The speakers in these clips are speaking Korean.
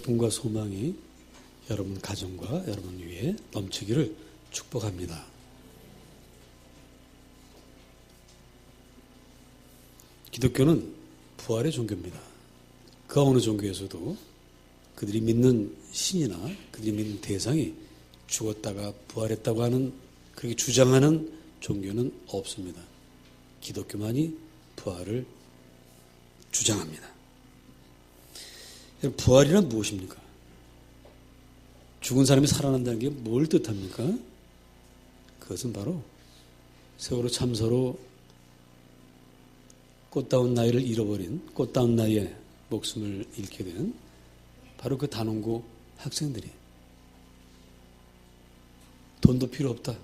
기쁨과 소망이 여러분 가정과 여러분 위에 넘치기를 축복합니다. 기독교는 부활의 종교입니다. 그 어느 종교에서도 그들이 믿는 신이나 그들이 믿는 대상이 죽었다가 부활했다고 하는, 그렇게 주장하는 종교는 없습니다. 기독교만이 부활을 주장합니다. 부활이란 무엇입니까? 죽은 사람이 살아난다는 게 뭘 뜻합니까? 그것은 바로 세월호 참사로 꽃다운 나이를 잃어버린, 꽃다운 나이에 목숨을 잃게 된 바로 그 단원고 학생들이 돈도 필요 없다,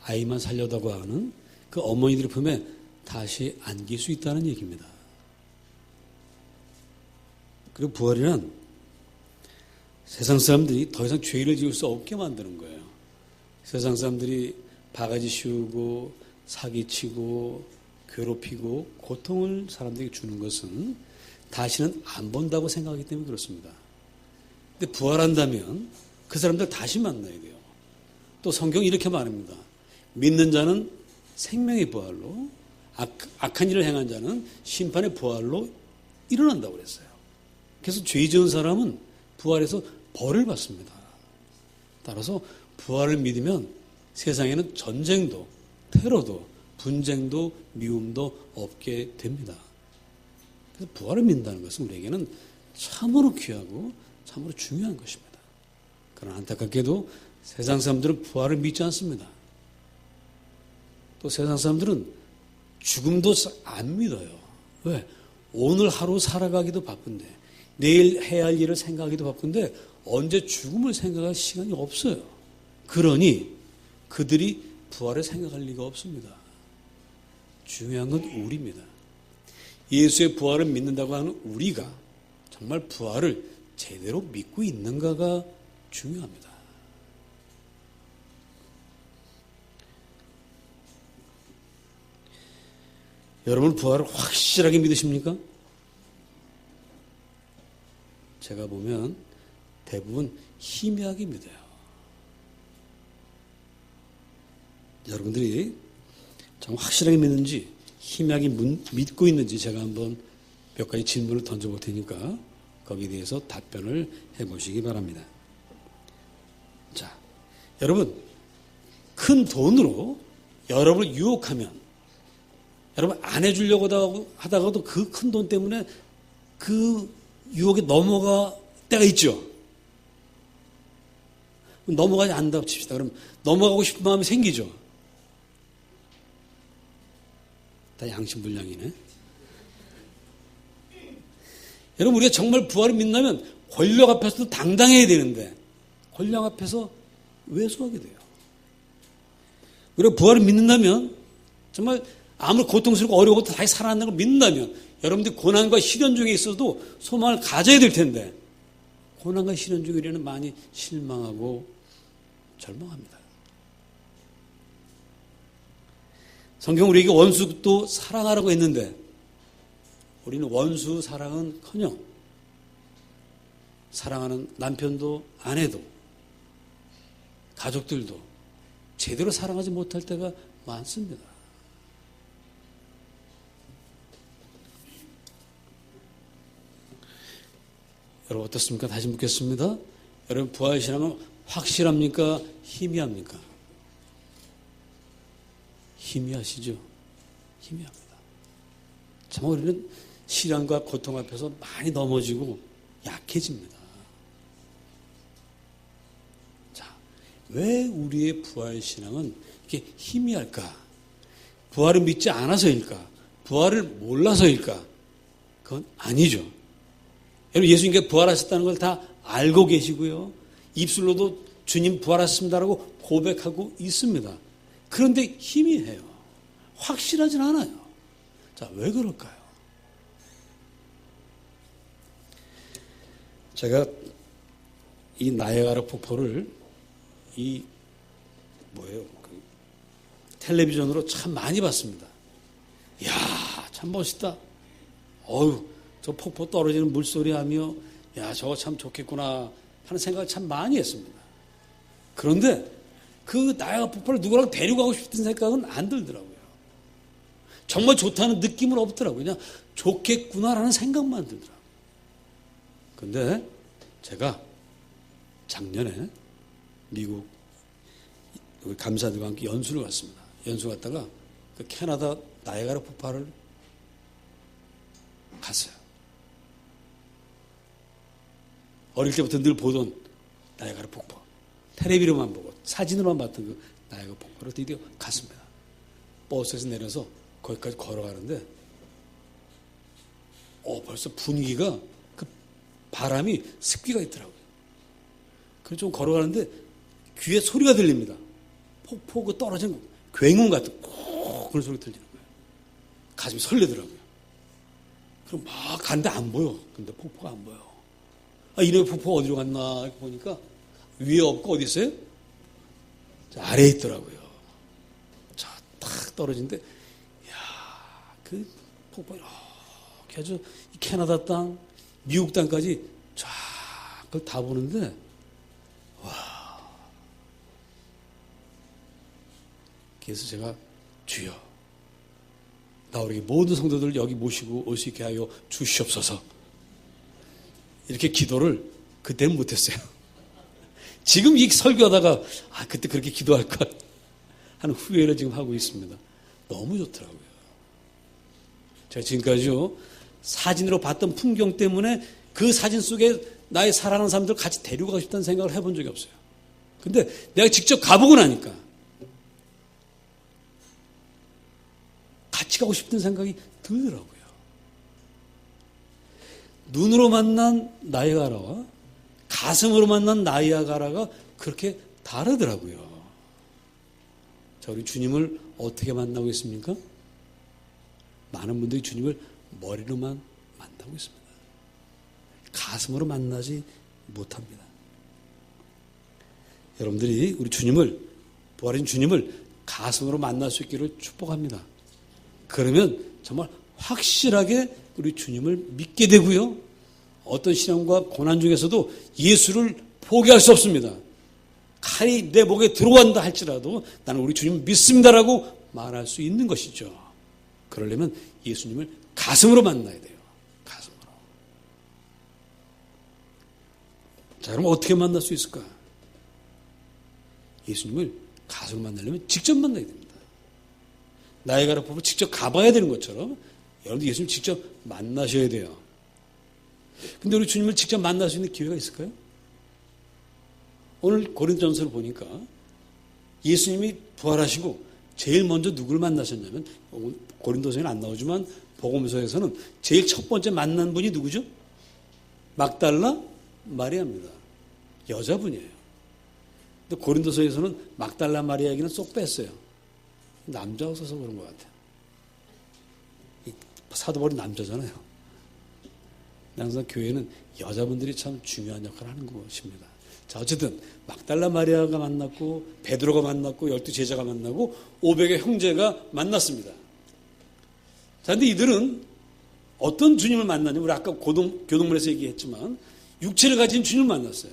아이만 살려다고 하는 그 어머니들의 품에 다시 안길 수 있다는 얘기입니다. 그리고 부활이란 세상 사람들이 더 이상 죄를 지을 수 없게 만드는 거예요. 세상 사람들이 바가지 씌우고 사기치고 괴롭히고 고통을 사람들에게 주는 것은 다시는 안 본다고 생각하기 때문에 그렇습니다. 근데 부활한다면 그 사람들 다시 만나야 돼요. 또 성경이 이렇게 말합니다. 믿는 자는 생명의 부활로, 악한 일을 행한 자는 심판의 부활로 일어난다고 그랬어요. 그래서 죄 지은 사람은 부활해서 벌을 받습니다. 따라서 부활을 믿으면 세상에는 전쟁도, 테러도, 분쟁도, 미움도 없게 됩니다. 그래서 부활을 믿는다는 것은 우리에게는 참으로 귀하고 참으로 중요한 것입니다. 그러나 안타깝게도 세상 사람들은 부활을 믿지 않습니다. 또 세상 사람들은 죽음도 안 믿어요. 왜? 오늘 하루 살아가기도 바쁜데, 내일 해야 할 일을 생각하기도 바쁜데 언제 죽음을 생각할 시간이 없어요. 그러니 그들이 부활을 생각할 리가 없습니다. 중요한 건 우리입니다. 예수의 부활을 믿는다고 하는 우리가 정말 부활을 제대로 믿고 있는가가 중요합니다. 여러분 부활을 확실하게 믿으십니까? 제가 보면 대부분 희미하게 믿어요. 여러분들이 정말 확실하게 믿는지 희미하게 믿고 있는지 제가 한번 몇 가지 질문을 던져볼 테니까 거기에 대해서 답변을 해보시기 바랍니다. 자, 여러분 큰 돈으로 여러분을 유혹하면 여러분 안 해주려고 하다가도 그 큰 돈 때문에 그 유혹에 넘어가 때가 있죠. 넘어가지 않는다고 칩시다. 그럼 넘어가고 싶은 마음이 생기죠. 다 양심불량이네. 여러분 우리가 정말 부활을 믿는다면 권력 앞에서도 당당해야 되는데 권력 앞에서 왜소하게 돼요. 우리가 부활을 믿는다면 정말 아무리 고통스럽고 어려워도 다시 살아난다는 걸 믿는다면 여러분들이 고난과 시련 중에 있어도 소망을 가져야 될 텐데 고난과 시련 중에 우리는 많이 실망하고 절망합니다. 성경은 우리에게 원수도 사랑하라고 했는데 우리는 원수 사랑은커녕 사랑하는 남편도 아내도 가족들도 제대로 사랑하지 못할 때가 많습니다. 여러분 어떻습니까? 다시 묻겠습니다. 여러분 부활신앙은 확실합니까? 희미합니까? 희미하시죠? 희미합니다. 참 우리는 시련과 고통 앞에서 많이 넘어지고 약해집니다. 자, 왜 우리의 부활신앙은 이렇게 희미할까? 부활을 믿지 않아서일까? 부활을 몰라서일까? 그건 아니죠. 여러분 예수님께서 부활하셨다는 걸 다 알고 계시고요. 입술로도 주님 부활하셨습니다라고 고백하고 있습니다. 그런데 희미해요. 확실하진 않아요. 자, 왜 그럴까요? 제가 이 나이아가라 폭포를 텔레비전으로 참 많이 봤습니다. 이야, 참 멋있다. 어휴, 저 폭포 떨어지는 물소리 하며 야, 저거 참 좋겠구나 하는 생각을 참 많이 했습니다. 그런데 그 나야가라 폭포를 누구랑 데려가고 싶은 생각은 안 들더라고요. 정말 좋다는 느낌은 없더라고요. 그냥 좋겠구나라는 생각만 들더라고요. 근데 제가 작년에 미국 우리 감사들과 함께 연수를 갔습니다. 연수 갔다가 그 캐나다 나야가라 폭포를 갔어요. 어릴 때부터 늘 보던 나야가라 폭포. 텔레비로만 보고 사진으로만 봤던 그 나야가라 폭포를 드디어 갔습니다. 버스에서 내려서 거기까지 걸어가는데 벌써 분위기가 그 바람이 습기가 있더라고요. 그래서 좀 걸어가는데 귀에 소리가 들립니다. 폭포 그 떨어진 굉음 같은 그런 소리가 들리는 거예요. 가슴이 설레더라고요. 그럼 막 간데 안 보여. 근데 폭포가 안 보여. 이놈의 폭포가 어디로 갔나 이렇게 보니까 위에 없고 어디 있어요? 아래에 있더라고요. 자, 딱 떨어진데 그 폭포 이렇게 아주 캐나다 땅, 미국 땅까지 쫙 그걸 다 보는데 그래서 제가 주여 나 우리 모든 성도들 여기 모시고 올 수 있게 하여 주시옵소서 이렇게 기도를 그때는 못했어요. 지금 이 설교하다가 그때 그렇게 기도할 걸 하는 후회를 지금 하고 있습니다. 너무 좋더라고요. 제가 지금까지요 사진으로 봤던 풍경 때문에 그 사진 속에 나의 사랑하는 사람들 같이 데려가고 싶다는 생각을 해본 적이 없어요. 근데 내가 직접 가보고 나니까 같이 가고 싶은 생각이 들더라고요. 눈으로 만난 나야가라와 가슴으로 만난 나야가라가 그렇게 다르더라고요. 자, 우리 주님을 어떻게 만나고 있습니까? 많은 분들이 주님을 머리로만 만나고 있습니다. 가슴으로 만나지 못합니다. 여러분들이 우리 주님을, 부활하신 주님을 가슴으로 만날 수 있기를 축복합니다. 그러면 정말 확실하게 우리 주님을 믿게 되고요. 어떤 시련과 고난 중에서도 예수를 포기할 수 없습니다. 칼이 내 목에 들어간다 할지라도 나는 우리 주님을 믿습니다라고 말할 수 있는 것이죠. 그러려면 예수님을 가슴으로 만나야 돼요. 가슴으로. 자, 그럼 어떻게 만날 수 있을까? 예수님을 가슴으로 만나려면 직접 만나야 됩니다. 나야가라 폭포를 직접 가봐야 되는 것처럼 여러분도 예수님 직접 만나셔야 돼요. 근데 우리 주님을 직접 만날 수 있는 기회가 있을까요? 오늘 고린도전서를 보니까 예수님이 부활하시고 제일 먼저 누구를 만나셨냐면 고린도서에는 안 나오지만 복음서에서는 제일 첫 번째 만난 분이 누구죠? 막달라 마리아입니다. 여자분이에요. 근데 고린도서에서는 막달라 마리아 얘기는 쏙 뺐어요. 남자가 없어서 그런 것 같아요. 사도 바울이 남자잖아요. 항상 교회는 여자분들이 참 중요한 역할을 하는 것입니다. 자, 어쨌든 막달라 마리아가 만났고 베드로가 만났고 12제자가 만나고 500의 형제가 만났습니다. 자, 근데 이들은 어떤 주님을 만나냐? 우리 아까 교동문에서 얘기했지만 육체를 가진 주님을 만났어요.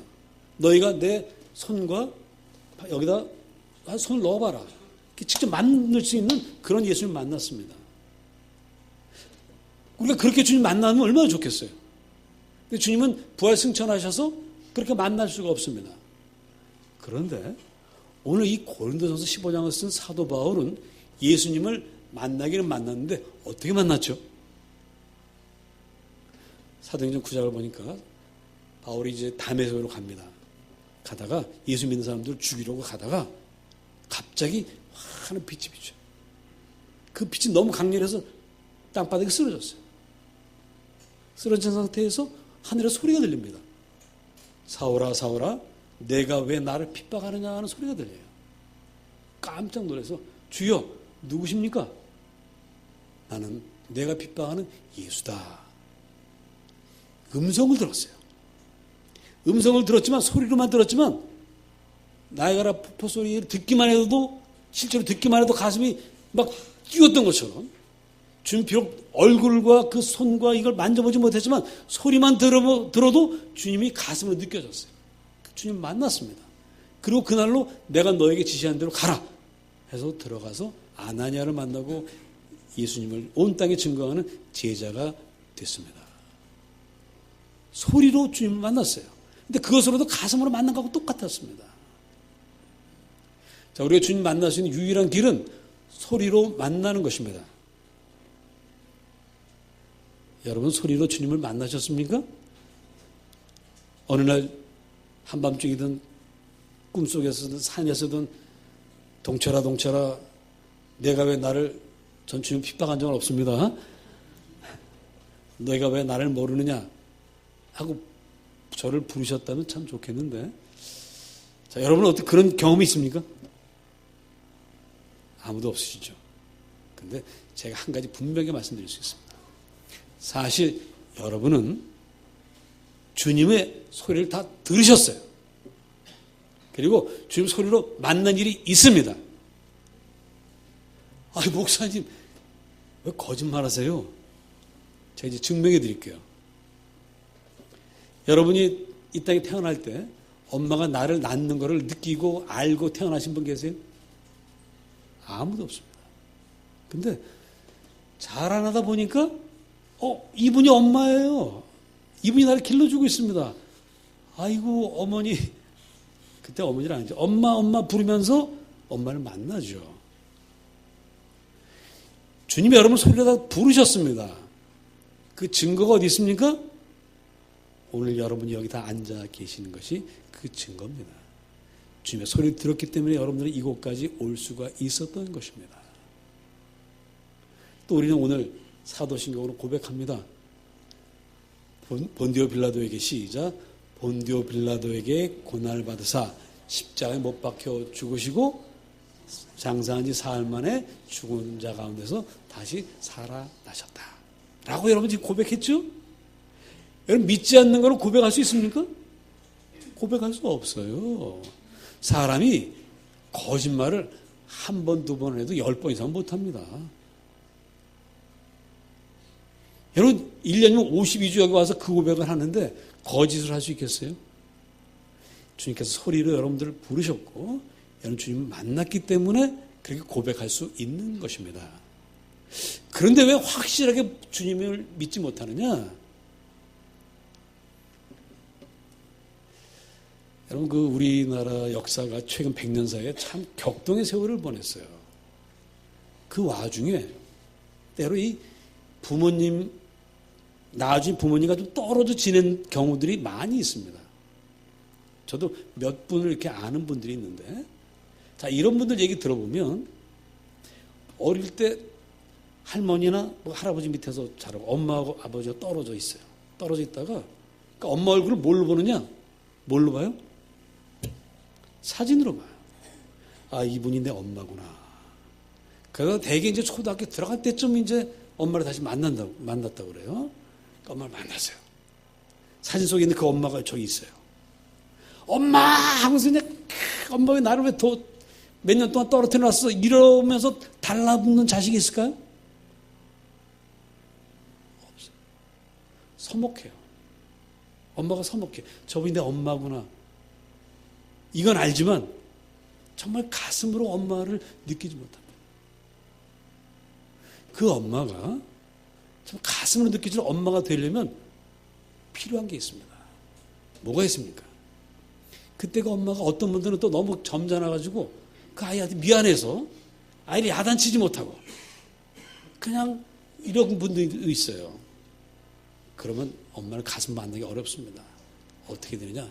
너희가 내 손과 여기다 손을 넣어봐라. 직접 만날 수 있는 그런 예수님을 만났습니다. 우리가 그렇게 주님 만나면 얼마나 좋겠어요. 근데 주님은 부활 승천하셔서 그렇게 만날 수가 없습니다. 그런데 오늘 이 고린도전서 15장을 쓴 사도 바울은 예수님을 만나기는 만났는데 어떻게 만났죠? 사도행전 9장을 보니까 바울이 이제 다메섹으로 갑니다. 가다가 예수 믿는 사람들을 죽이려고 가다가 갑자기 하는 빛이 비쳐. 그 빛이 너무 강렬해서 땅바닥에 쓰러졌어요. 쓰러진 상태에서 하늘에 소리가 들립니다. 사울아 사울아 내가 왜 나를 핍박하느냐 하는 소리가 들려요. 깜짝 놀라서 주여 누구십니까? 나는 내가 핍박하는 예수다. 음성을 들었어요. 음성을 들었지만 소리로만 들었지만 나야가라 폭포 소리를 듣기만 해도 실제로 듣기만 해도 가슴이 막 뛰었던 것처럼 주님 비록 얼굴과 그 손과 이걸 만져보지 못했지만 소리만 들어도 주님이 가슴으로 느껴졌어요. 주님 만났습니다. 그리고 그날로 내가 너에게 지시한 대로 가라 해서 들어가서 아나니아를 만나고 예수님을 온 땅에 증거하는 제자가 됐습니다. 소리로 주님을 만났어요. 근데 그것으로도 가슴으로 만난 것하고 똑같았습니다. 자, 우리가 주님 만날 수 있는 유일한 길은 소리로 만나는 것입니다. 여러분 소리로 주님을 만나셨습니까? 어느 날 한밤중이든 꿈속에서든 산에서든 동철아 내가 왜 나를 전 주님 핍박한 적은 없습니다. 너희가 왜 나를 모르느냐 하고 저를 부르셨다면 참 좋겠는데 자, 여러분은 어떻게 그런 경험이 있습니까? 아무도 없으시죠. 근데 제가 한 가지 분명히 말씀드릴 수 있습니다. 사실 여러분은 주님의 소리를 다 들으셨어요. 그리고 주님 소리로 만난 일이 있습니다. 아니 목사님 왜 거짓말하세요? 제가 이제 증명해 드릴게요. 여러분이 이 땅에 태어날 때 엄마가 나를 낳는 것을 느끼고 알고 태어나신 분 계세요? 아무도 없습니다. 근데 자라나다 보니까 이분이 엄마예요. 이분이 나를 길러주고 있습니다. 아이고 어머니 그때 어머니를 아니죠. 엄마 부르면서 엄마를 만나죠. 주님이 여러분 소리를 다 부르셨습니다. 그 증거가 어디 있습니까? 오늘 여러분이 여기 다 앉아 계시는 것이 그 증거입니다. 주님의 소리를 들었기 때문에 여러분들은 이곳까지 올 수가 있었던 것입니다. 또 우리는 오늘 사도신경으로 고백합니다. 본디오 빌라도에게 시작. 본디오 빌라도에게 고난을 받으사 십자가에 못 박혀 죽으시고 장사한 지 사흘 만에 죽은 자 가운데서 다시 살아나셨다. 라고 여러분 지금 고백했죠? 여러분 믿지 않는 거로 고백할 수 있습니까? 고백할 수 없어요. 사람이 거짓말을 한 번, 두 번 해도 10번 이상 못합니다. 여러분 1년이면 52주 여기 와서 그 고백을 하는데 거짓을 할 수 있겠어요? 주님께서 소리로 여러분들을 부르셨고 여러분 주님을 만났기 때문에 그렇게 고백할 수 있는 것입니다. 그런데 왜 확실하게 주님을 믿지 못하느냐? 여러분 그 우리나라 역사가 최근 100년 사이에 참 격동의 세월을 보냈어요. 그 와중에 때로 이 부모님 나중에 부모님과 좀 떨어져 지낸 경우들이 많이 있습니다. 저도 몇 분을 이렇게 아는 분들이 있는데 자 이런 분들 얘기 들어보면 어릴 때 할머니나 뭐 할아버지 밑에서 자라고 엄마하고 아버지가 떨어져 있어요. 떨어져 있다가 그러니까 엄마 얼굴을 뭘로 보느냐? 뭘로 봐요? 사진으로 봐요. 아 이분이 내 엄마구나. 그래서 대개 이제 초등학교 들어갈 때쯤 이제 엄마를 다시 만났다고 그래요. 그러니까 엄마를 만났어요. 사진 속에 있는 그 엄마가 저기 있어요. 엄마 하면서 그냥 엄마 왜 나를 왜 몇 년 동안 떨어뜨려 놨어 이러면서 달라붙는 자식이 있을까요? 없어요. 서먹해요. 엄마가 서먹해. 저분이 내 엄마구나. 이건 알지만 정말 가슴으로 엄마를 느끼지 못합니다. 그 엄마가 참 가슴으로 느끼지는 엄마가 되려면 필요한 게 있습니다. 뭐가 있습니까? 그때 그 엄마가 어떤 분들은 또 너무 점잖아가지고 그 아이한테 미안해서 아이를 야단치지 못하고 그냥 이런 분들도 있어요. 그러면 엄마를 가슴 만나기 어렵습니다. 어떻게 되느냐?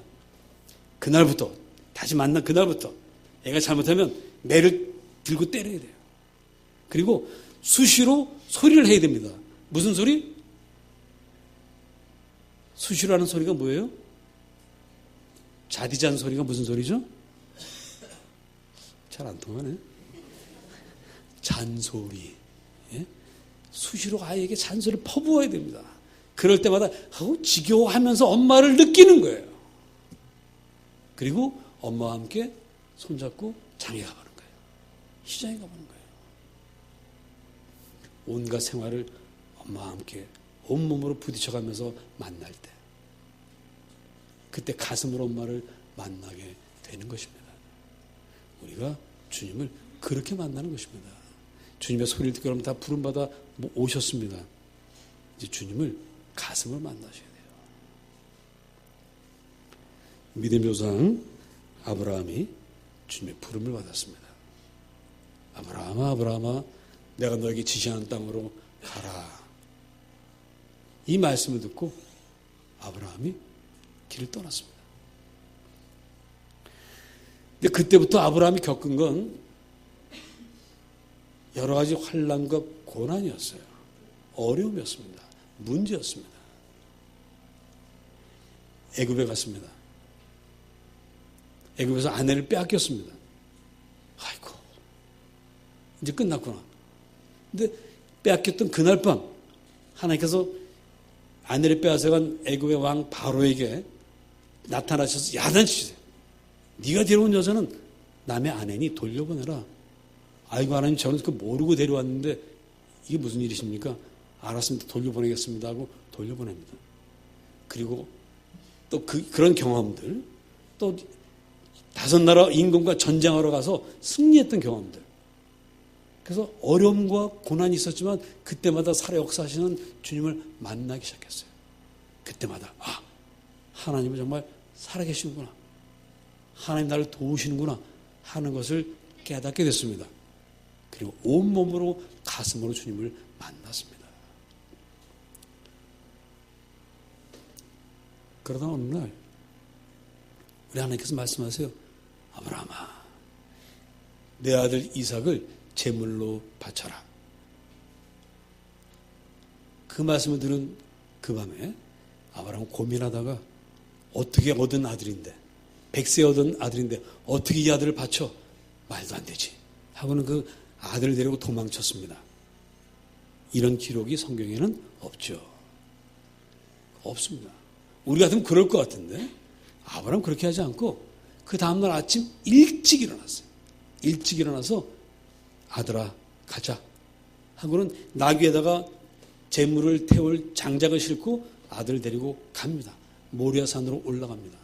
그날부터 다시 만난 그날부터 애가 잘못하면 매를 들고 때려야 돼요. 그리고 수시로 소리를 해야 됩니다. 무슨 소리? 수시로 하는 소리가 뭐예요? 자디잔 소리가 무슨 소리죠? 잘 안 통하네. 잔소리. 예? 수시로 아이에게 잔소리를 퍼부어야 됩니다. 그럴 때마다 지겨워하면서 엄마를 느끼는 거예요. 그리고 엄마와 함께 손잡고 장에 가보는 거예요. 시장에 가보는 거예요. 온갖 생활을 엄마와 함께 온몸으로 부딪혀가면서 만날 때, 그때 가슴으로 엄마를 만나게 되는 것입니다. 우리가 주님을 그렇게 만나는 것입니다. 주님의 소리를 듣고 여러분 다 부름받아 오셨습니다. 이제 주님을 가슴으로 만나셔야 돼요. 믿음의 조상 아브라함이 주님의 부름을 받았습니다. 아브라함아, 아브라함아, 내가 너에게 지시하는 땅으로 가라. 이 말씀을 듣고 아브라함이 길을 떠났습니다. 근데 그때부터 아브라함이 겪은 건 여러 가지 환난과 고난이었어요. 어려움이었습니다. 문제였습니다. 애굽에 갔습니다. 애굽에서 아내를 빼앗겼습니다. 아이고, 이제 끝났구나. 근데 빼앗겼던 그날 밤 하나님께서 아내를 빼앗아간 애굽의 왕 바로에게 나타나셔서 야단치세요. 네가 데려온 여자는 남의 아내니 돌려보내라. 아이고, 하나님, 저는 그거 모르고 데려왔는데 이게 무슨 일이십니까? 알았습니다. 돌려보내겠습니다 하고 돌려보냅니다. 그리고 또 그런 경험들, 또 다섯 나라 임금과 전쟁하러 가서 승리했던 경험들. 그래서 어려움과 고난이 있었지만 그때마다 살아 역사하시는 주님을 만나기 시작했어요. 그때마다 하나님은 정말 살아계시는구나, 하나님 나를 도우시는구나 하는 것을 깨닫게 됐습니다. 그리고 온몸으로 가슴으로 주님을 만났습니다. 그러다 어느 날 우리 하나님께서 말씀하세요. 아브라함아, 내 아들 이삭을 제물로 바쳐라. 그 말씀을 들은 그 밤에 아브라함은 고민하다가 어떻게 얻은 아들인데, 100세 얻은 아들인데 어떻게 이 아들을 바쳐? 말도 안 되지 하고는 그 아들을 데리고 도망쳤습니다. 이런 기록이 성경에는 없죠. 없습니다. 우리 같으면 그럴 것 같은데 아브라함은 그렇게 하지 않고 그 다음날 아침 일찍 일어났어요. 일찍 일어나서 아들아 가자 하고는 나귀에다가 재물을 태울 장작을 싣고 아들을 데리고 갑니다. 모리아산으로 올라갑니다.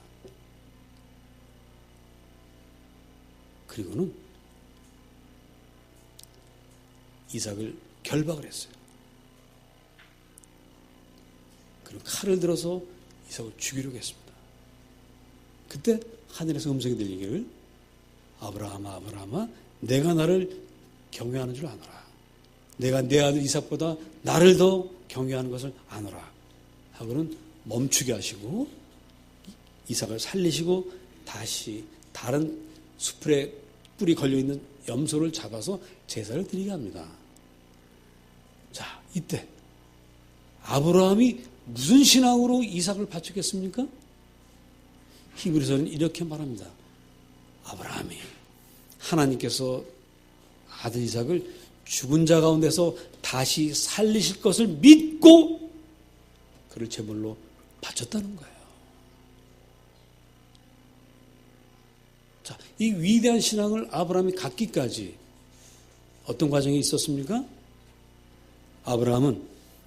그리고는 이삭을 결박을 했어요. 그리고 칼을 들어서 이삭을 죽이려고 했습니다. 그때 하늘에서 음성이 들리기를 아브라함아, 아브라함아, 내가 나를 경외하는 줄 아노라. 내가 내 아들 이삭보다 나를 더 경외하는 것을 아노라 하고는 멈추게 하시고 이삭을 살리시고 다시 다른 수풀에 뿔이 걸려있는 염소를 잡아서 제사를 드리게 합니다. 자, 이때 아브라함이 무슨 신앙으로 이삭을 바쳤겠습니까? 히브리서는 이렇게 말합니다. 아브라함이 하나님께서 아들 이삭을 죽은 자 가운데서 다시 살리실 것을 믿고 그를 제물로 바쳤다는 거예요. 자, 이 위대한 신앙을 아브라함이 갖기까지 어떤 과정이 있었습니까? 아브라함은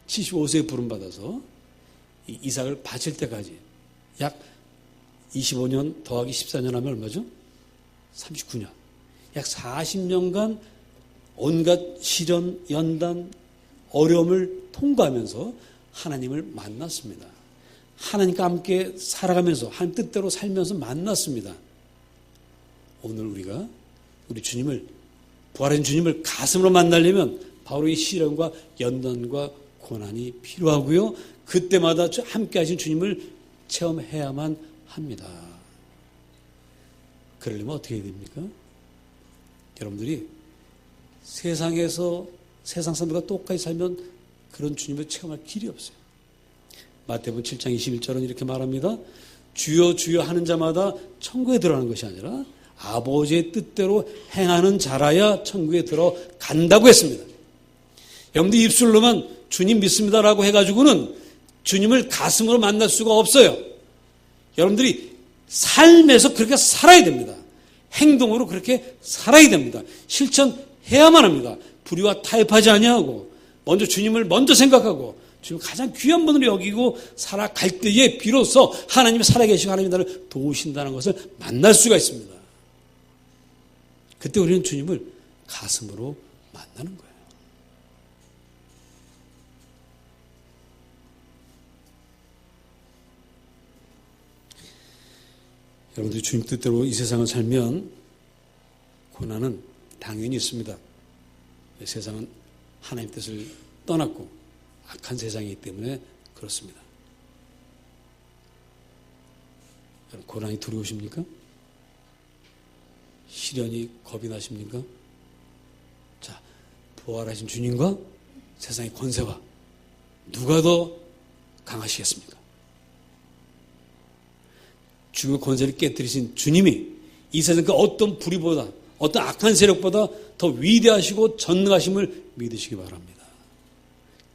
75세에 부름받아서 이 이삭을 바칠 때까지 약 25년 더하기 14년 하면 얼마죠? 39년. 약 40년간 온갖 시련, 연단, 어려움을 통과하면서 하나님을 만났습니다. 하나님과 함께 살아가면서 하나님 뜻대로 살면서 만났습니다. 오늘 우리가 우리 주님을, 부활하신 주님을 가슴으로 만나려면 바로 이 시련과 연단과 고난이 필요하고요. 그때마다 함께 하신 주님을 체험해야만 합니다. 그러려면 어떻게 해야 됩니까? 여러분들이 세상에서 세상 사람들과 똑같이 살면 그런 주님을 체험할 길이 없어요. 마태복음 7장 21절은 이렇게 말합니다. 주여 주여 하는 자마다 천국에 들어가는 것이 아니라 아버지의 뜻대로 행하는 자라야 천국에 들어간다고 했습니다. 여러분들 입술로만 주님 믿습니다라고 해가지고는 주님을 가슴으로 만날 수가 없어요. 여러분들이 삶에서 그렇게 살아야 됩니다. 행동으로 그렇게 살아야 됩니다. 실천해야만 합니다. 불의와 타협하지 아니하고 먼저 주님을 먼저 생각하고 주님 가장 귀한 분으로 여기고 살아갈 때에 비로소 하나님이 살아계시고 하나님이 나를 도우신다는 것을 만날 수가 있습니다. 그때 우리는 주님을 가슴으로 만나는 거예요. 여러분들이 주님 뜻대로 이 세상을 살면 고난은 당연히 있습니다. 세상은 하나님 뜻을 떠났고 악한 세상이기 때문에 그렇습니다. 여러분, 고난이 두려우십니까? 시련이 겁이 나십니까? 자, 부활하신 주님과 세상의 권세와 누가 더 강하시겠습니까? 죽음의 권세를 깨뜨리신 주님이 이 세상 그 어떤 불의보다 어떤 악한 세력보다 더 위대하시고 전능하심을 믿으시기 바랍니다.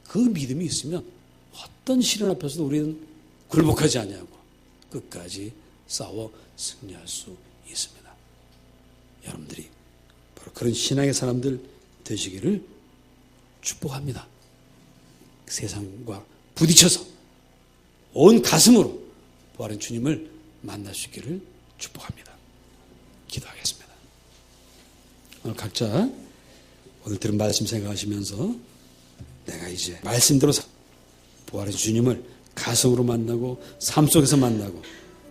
그 믿음이 있으면 어떤 시련 앞에서도 우리는 굴복하지 아니하고 끝까지 싸워 승리할 수 있습니다. 여러분들이 바로 그런 신앙의 사람들 되시기를 축복합니다. 세상과 부딪혀서 온 가슴으로 부활한 주님을 만날 수 있기를 축복합니다. 기도하겠습니다. 오늘 각자 오늘 들은 말씀 생각하시면서 내가 이제 말씀대로 부활의 주님을 가슴으로 만나고 삶 속에서 만나고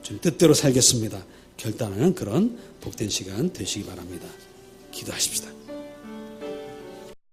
좀 뜻대로 살겠습니다. 결단하는 그런 복된 시간 되시기 바랍니다. 기도하십시다.